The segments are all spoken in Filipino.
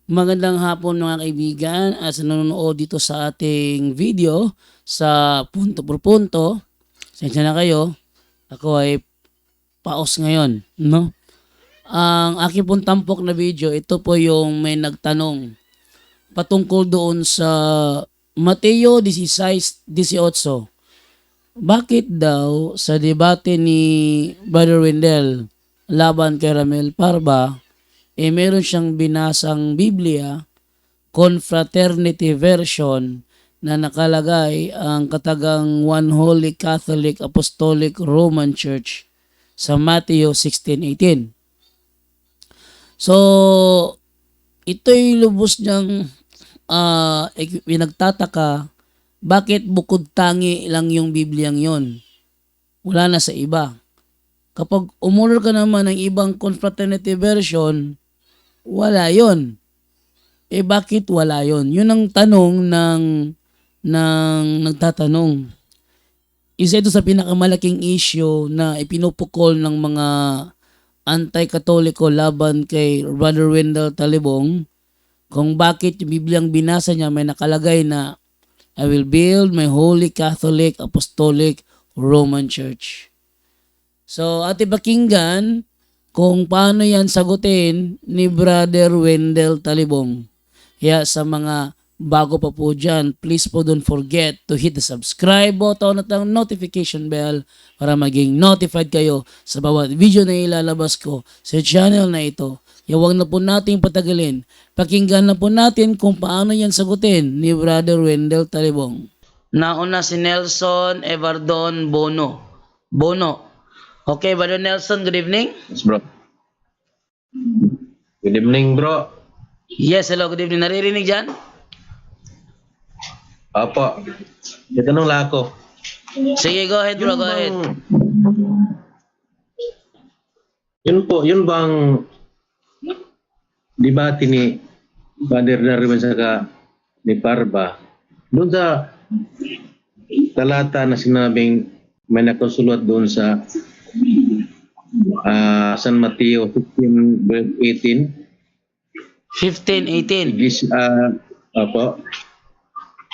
Magandang hapon mga kaibigan at sa nanonood dito sa ating video sa punto por punto. Sensya na kayo, ako ay paos ngayon, no? Ang aking pong tampok na video, ito po yung may nagtanong patungkol doon sa Mateo 16:18. Bakit daw sa debate ni Brother Wendell laban kay Ramel Parba, meron siyang binasang Biblia, Confraternity Version, na nakalagay ang katagang One Holy Catholic Apostolic Roman Church sa Matthew 16:18. So, ito'y lubos niyang pinagtataka, bakit bukod tangi lang yung Bibliang yon? Wala na sa iba. Kapag umorder ka naman ng ibang Confraternity Version, wala yon. Bakit wala yon? Yun ang tanong ng nagtatanong. Isa ito sa pinakamalaking issue na ipinupukol ng mga anti-katoliko laban kay Brother Wendell Talibong, kung bakit yung Bibliang binasa niya may nakalagay na I will build my Holy Catholic Apostolic Roman Church. So, ating pakinggan kung paano yan sagutin ni Brother Wendell Talibong. Kaya sa mga bago pa po dyan, please po don't forget to hit the subscribe button at ang notification bell para maging notified kayo sa bawat video na ilalabas ko sa channel na ito. Huwag na po natin patagalin. Pakinggan na po natin kung paano yan sagutin ni Brother Wendell Talibong. Nauna si Nelson Evardon Bono. Okay, Brother Nelson, good evening. Yes, bro. Good evening, bro. Yes, hello, good evening. Naririnig dyan? Apo. Tanong lang ako. Sige, go ahead bro, go ahead. Yun bang debate ni Father Darwin saka ni Parba, doon sa talata na sinabing may nakonsulat doon sa San Mateo 15:18. 15:18. Apo.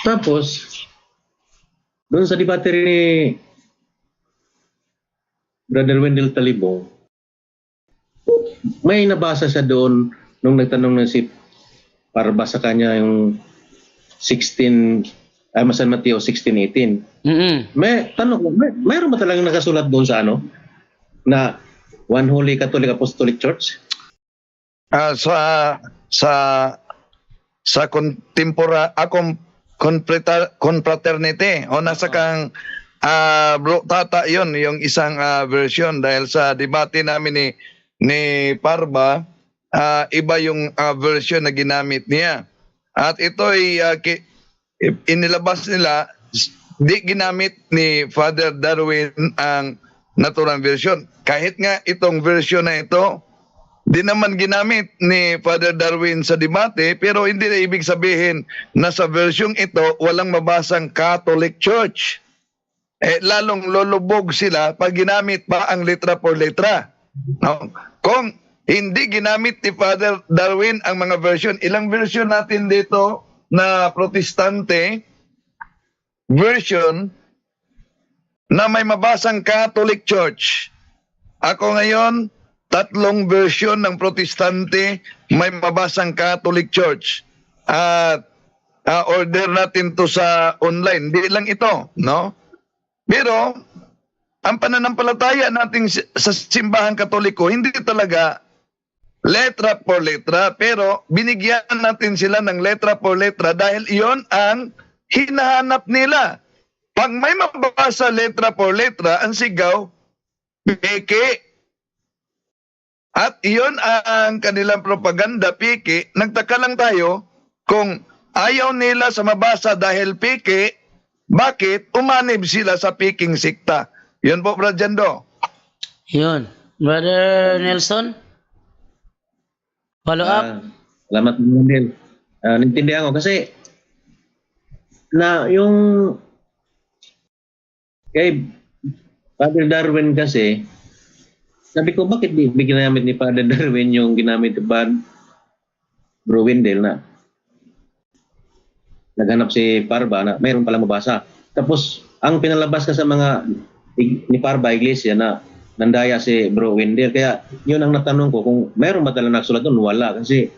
Tapos, doon sa debate rin ni Brother Wendell Talibong, may nabasa siya doon nung nagtanong na si Parba sa kanya yung San Mateo 16:18. May tanong ko, mayroon ba talagang nakasulat doon sa na One Holy Catholic Apostolic Church? Sa confraternity o nasa kang bro tata yon yung isang version dahil sa debate namin ni Parba, iba yung version na ginamit niya at ito ay inilabas nila, di ginamit ni Father Darwin ang natural version, kahit nga itong version na ito di naman ginamit ni Father Darwin sa debate, pero hindi na ibig sabihin na sa version ito walang mabasang Catholic Church. Lalong lulubog sila pag ginamit pa ang letra por letra. No? Kung hindi ginamit ni Father Darwin ang mga version, ilang version natin dito na protestante version na may mabasang Catholic Church. Ako ngayon, 3 version ng protestante may mabasang Catholic Church. At order natin to sa online. Hindi lang ito, no? Pero ang pananampalataya natin sa simbahang Katoliko, hindi talaga letra por letra, pero binigyan natin sila ng letra por letra dahil iyon ang hinahanap nila. Pag may mabasa letra por letra, ang sigaw, peke. At iyon ang kanilang propaganda, peke. Nagtaka lang tayo kung ayaw nila sa mabasa dahil peke, bakit umanib sila sa peking sikta? Yun po, Brad Jando. Yun. Brother Nelson? Follow up? Salamat mo din. Nintindihan ko kasi na yung kay Father Darwin kasi, sabi ko bakit di ginamit ni Father Darwin yung ginamit ni Bro Wendell na naghanap si Parba na mayroon pala mabasa. Tapos, ang pinalabas ka sa mga ni Parba Iglesia na nandaya si Bro Wendell. Kaya, yun ang natanong ko, kung mayroon ba talaga nagsulat doon? Wala. Kasi,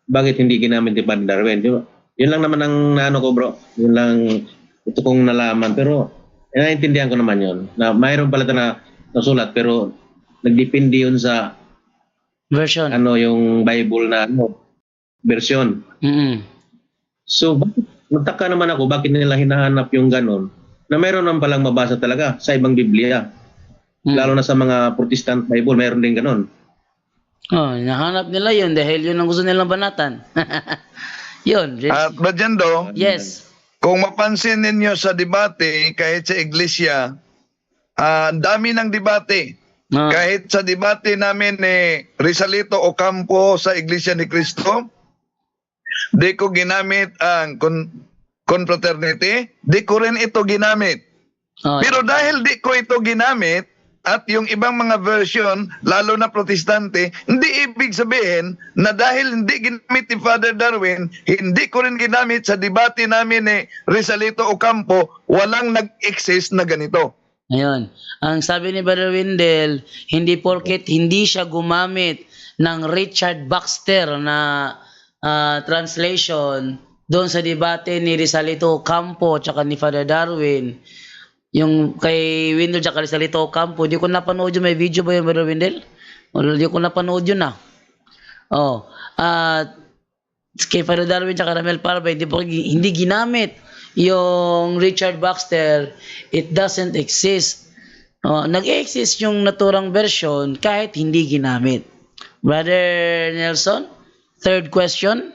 bakit hindi ginamit ni Padre Darwin? Yun lang naman ang naano ko, bro. Yun lang ito kong nalaman. Pero, naintindihan ko naman yun. Na mayroon pala na nasulat, pero nagdepende yun sa Version. yung Bible na version. So, nagtaka naman ako, bakit nila hinahanap yung ganon na mayroon naman palang mabasa talaga sa ibang Biblia. Lalo na sa mga Protestant Bible, mayroon din ganon. Oh, nahanap nila yun dahil yun ang gusto nilang banatan. Yun. At Brajando, Yes. kung mapansin ninyo sa debate, kahit sa iglesia, dami ng debate. Kahit sa debate namin ni Rizalito Ocampo sa Iglesia ni Cristo, di ko ginamit ang confraternity, di ko rin ito ginamit. Pero dahil di ko ito ginamit, at yung ibang mga version, lalo na protestante, hindi ibig sabihin na dahil hindi ginamit ni Father Darwin, hindi ko rin ginamit sa debate namin ni Rizalito Ocampo, walang nag-exist na ganito. Ayun. Ang sabi ni Brother Wendell, hindi porket hindi siya gumamit ng Richard Baxter na translation doon sa debate ni Rizalito Ocampo at ni Father Darwin. Yung kay Wendell at Rizalito Ocampo, di ko napanood yun. May video ba yun, Brother Wendell? Di ko napanood yun na. Kay Father Darwin at Ramel Parba, hindi ginamit yung Richard Baxter. It doesn't exist. Nag-exist yung naturang version kahit hindi ginamit. Brother Nelson, third question.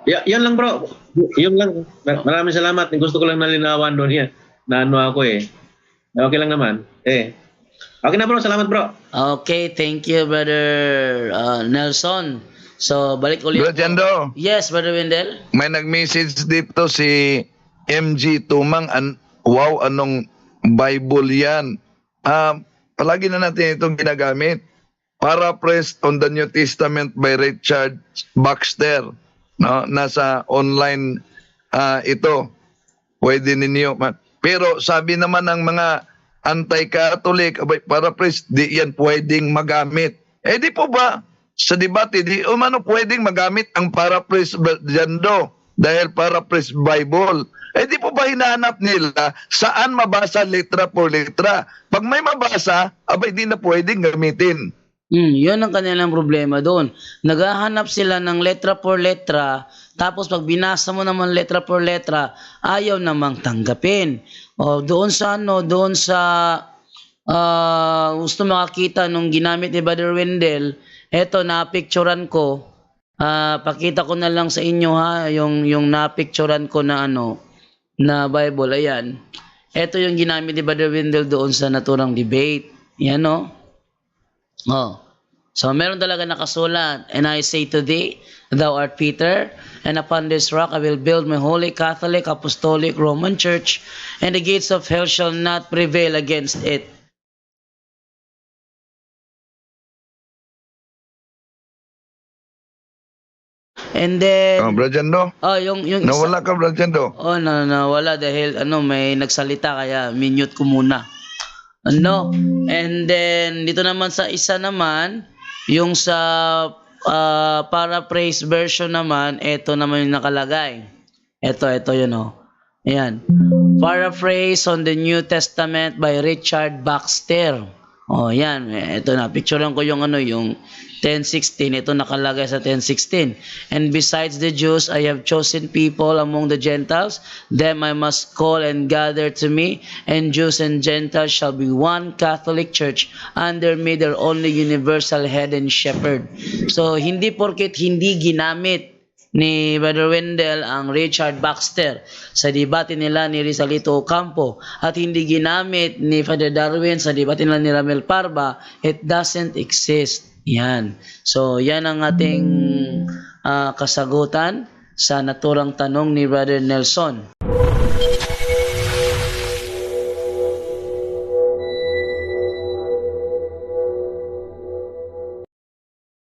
Yan lang, bro. Yun lang. Maraming salamat. Gusto ko lang nalinawan doon yan. Na ano ako Okay lang naman. Okay na, bro. Salamat, bro. Okay, thank you, Brother Nelson. So, balik ulit. Brajando, Yes, Brother Wendell. may nag-message dito si MG Tumang, wow, anong Bible yan? Palagi na natin itong ginagamit. Paraphrased on the New Testament by Richard Baxter. No? Nasa online ito. Pwede ninyo. Pero sabi naman ng mga anti-Catholic, paraphrased, di yan pwedeng magamit. Di po ba? Sa debate, di umano pwedeng magamit ang paraphrase Brajando dahil paraphrase Bible. Di po ba hinahanap nila saan mabasa letra por letra? Pag may mabasa, di na pwedeng gamitin. Yun ang kanilang problema doon. Naghahanap sila ng letra por letra, tapos pag binasa mo naman letra por letra, ayaw namang tanggapin. Doon sa gusto makakita nung ginamit ni Brother Wendell, eto na-picturean ko. Pakita ko na lang sa inyo yung na-picturean ko na na Bible. Ayan. Eto yung ginamit ni Brother Wendell doon sa naturang debate. Yan So meron talaga nakasulat, and I say to thee, thou art Peter, and upon this rock I will build my holy Catholic Apostolic Roman Church, and the gates of hell shall not prevail against it. And then Brajando, yung nawala ka, Brajando. nawala dahil may nagsalita kaya minute ko muna. And then dito naman sa isa naman, yung sa paraphrase version naman, ito naman yung nakalagay. Ito yun Ayan. Paraphrase on the New Testament by Richard Baxter. Yan. Ito na. Picturean ko yung yung 10:16. Ito nakalagay sa 10:16. And besides the Jews, I have chosen people among the Gentiles. Them I must call and gather to me. And Jews and Gentiles shall be one Catholic Church. Under me, their only universal head and shepherd. So, hindi porket hindi ginamit ni Brother Wendell ang Richard Baxter sa debate nila ni Rizalito Ocampo at hindi ginamit ni Father Darwin sa debate nila ni Ramel Parba, it doesn't exist. Yan. So, yan ang ating kasagutan sa naturang tanong ni Brother Nelson.